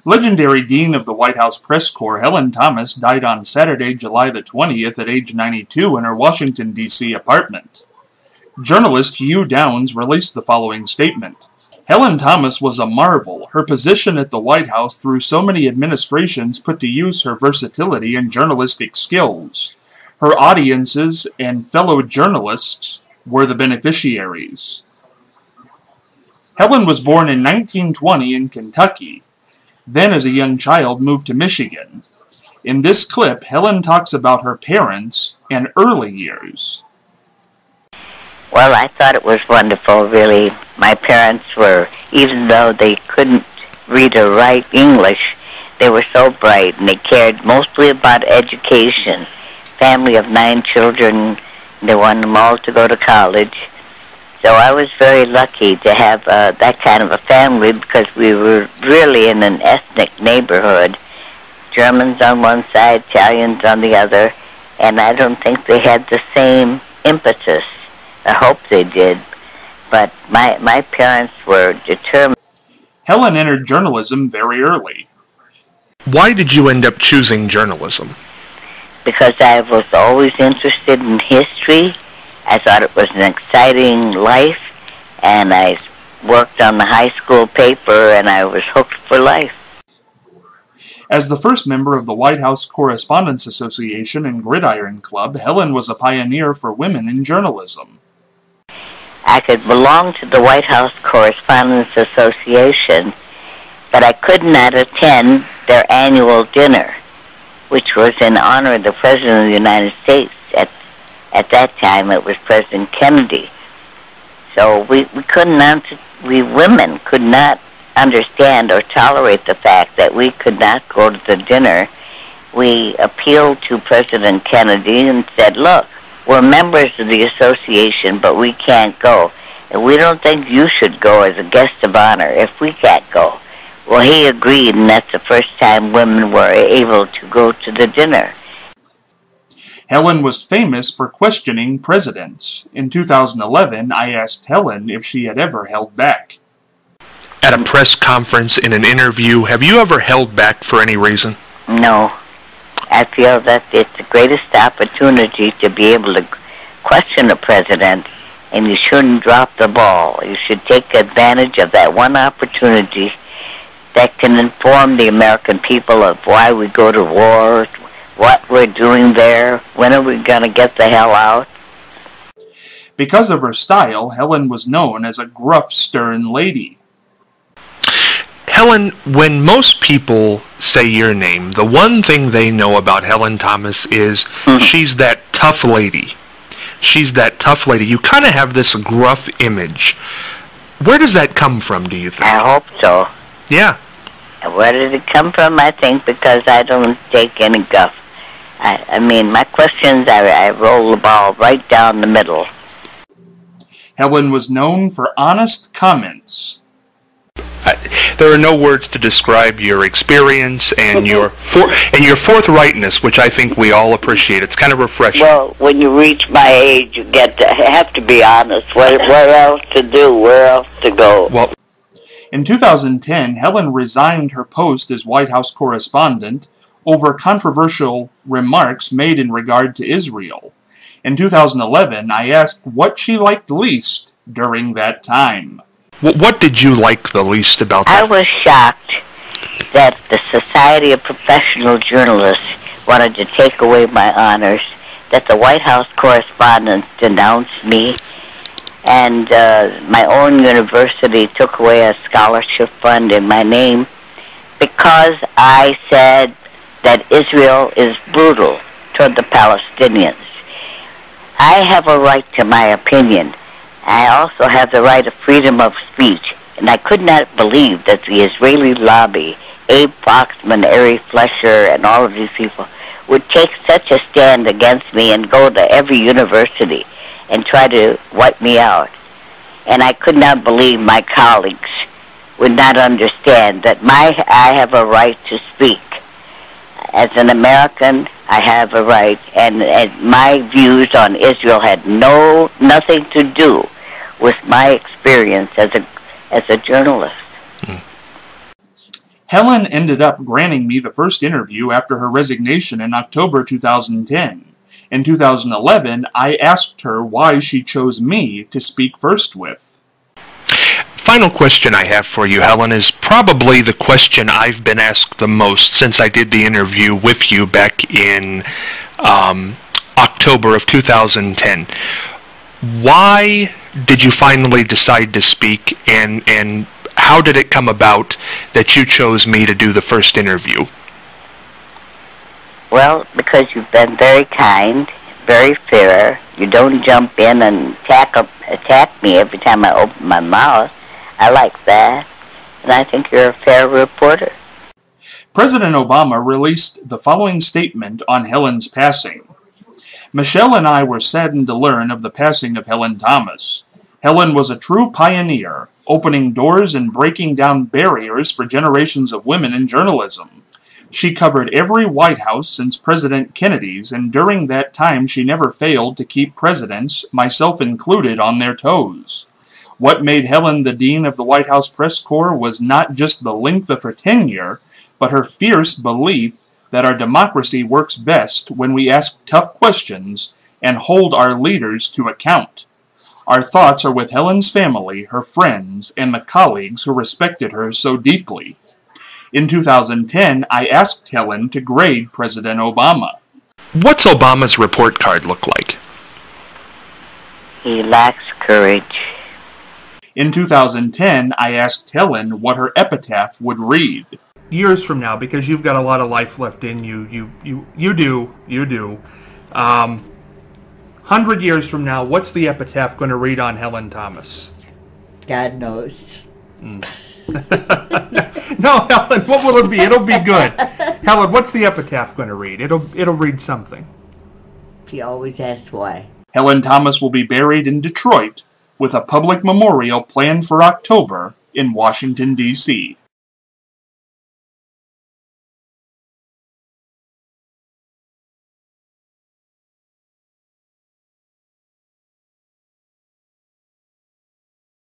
Legendary Dean of the White House Press Corps, Helen Thomas, died on Saturday, July the 20th at age 92 in her Washington, D.C. apartment. Journalist Hugh Downs released the following statement. Helen Thomas was a marvel. Her position at the White House through so many administrations put to use her versatility and journalistic skills. Her audiences and fellow journalists were the beneficiaries. Helen was born in 1920 in Kentucky. Then, as a young child, moved to Michigan. In this clip, Helen talks about her parents and early years. Well, I thought it was wonderful, really. My parents were, even though they couldn't read or write English, they were so bright, and they cared mostly about education. Family of 9 children, they wanted them all to go to college. So I was very lucky to have that kind of a family, because we were really in an ethnic neighborhood. Germans on one side, Italians on the other, and I don't think they had the same impetus. I hope they did, but my parents were determined. Helen entered journalism very early. Why did you end up choosing journalism? Because I was always interested in history. I thought it was an exciting life, and I worked on the high school paper, and I was hooked for life. As the first member of the White House Correspondents Association and Gridiron Club, Helen was a pioneer for women in journalism. I could belong to the White House Correspondents Association, but I could not attend their annual dinner, which was in honor of the President of the United States. At that time, it was President Kennedy. So we women could not understand or tolerate the fact that we could not go to the dinner. We appealed to President Kennedy and said, look, we're members of the association, but we can't go. And we don't think you should go as a guest of honor if we can't go. Well, he agreed, and that's the first time women were able to go to the dinner. Helen was famous for questioning presidents. In 2011, I asked Helen if she had ever held back. At a press conference, in an interview, have you ever held back for any reason? No. I feel that it's the greatest opportunity to be able to question a president, and you shouldn't drop the ball. You should take advantage of that one opportunity that can inform the American people of why we go to war, what we're doing there, when are we going to get the hell out. Because of her style, Helen was known as a gruff, stern lady. Helen, when most people say your name, the one thing they know about Helen Thomas is she's that tough lady. She's that tough lady. You kind of have this gruff image. Where does that come from, do you think? I hope so. Yeah. Where did it come from? I think because I don't take any guff. I mean, my questions, I roll the ball right down the middle. Helen was known for honest comments. There are no words to describe your experience and your forthrightness, which I think we all appreciate. It's kind of refreshing. Well, when you reach my age, you have to be honest. What else to do? Where else to go? Well, in 2010, Helen resigned her post as White House correspondent over controversial remarks made in regard to Israel. In 2011, I asked what she liked least during that time. What did you like the least about that? I was shocked that the Society of Professional Journalists wanted to take away my honors, that the White House correspondents denounced me, and my own university took away a scholarship fund in my name because I said that Israel is brutal toward the Palestinians. I have a right to my opinion. I also have the right of freedom of speech, and I could not believe that the Israeli lobby, Abe Foxman, Ari Fleischer, and all of these people would take such a stand against me and go to every university and try to wipe me out. And I could not believe my colleagues would not understand that I have a right to speak. As an American, I have a right, and my views on Israel had nothing to do with my experience as a journalist. Helen ended up granting me the first interview after her resignation in October 2010. In 2011, I asked her why she chose me to speak first with. Final question I have for you, Helen, is probably the question I've been asked the most since I did the interview with you back in October of 2010. Why did you finally decide to speak, and how did it come about that you chose me to do the first interview? Well, because you've been very kind, very fair. You don't jump in and attack me every time I open my mouth. I like that, and I think you're a fair reporter. President Obama released the following statement on Helen's passing. Michelle and I were saddened to learn of the passing of Helen Thomas. Helen was a true pioneer, opening doors and breaking down barriers for generations of women in journalism. She covered every White House since President Kennedy's, and during that time she never failed to keep presidents, myself included, on their toes. What made Helen the dean of the White House Press Corps was not just the length of her tenure, but her fierce belief that our democracy works best when we ask tough questions and hold our leaders to account. Our thoughts are with Helen's family, her friends, and the colleagues who respected her so deeply. In 2010, I asked Helen to grade President Obama. What's Obama's report card look like? He lacks courage. In 2010, I asked Helen what her epitaph would read. Years from now, because you've got a lot of life left in you, you do. 100 years from now, what's the epitaph going to read on Helen Thomas? God knows. No, Helen, what will it be? It'll be good. Helen, what's the epitaph going to read? It'll read something. She always asks why. Helen Thomas will be buried in Detroit with a public memorial planned for October in Washington, D.C.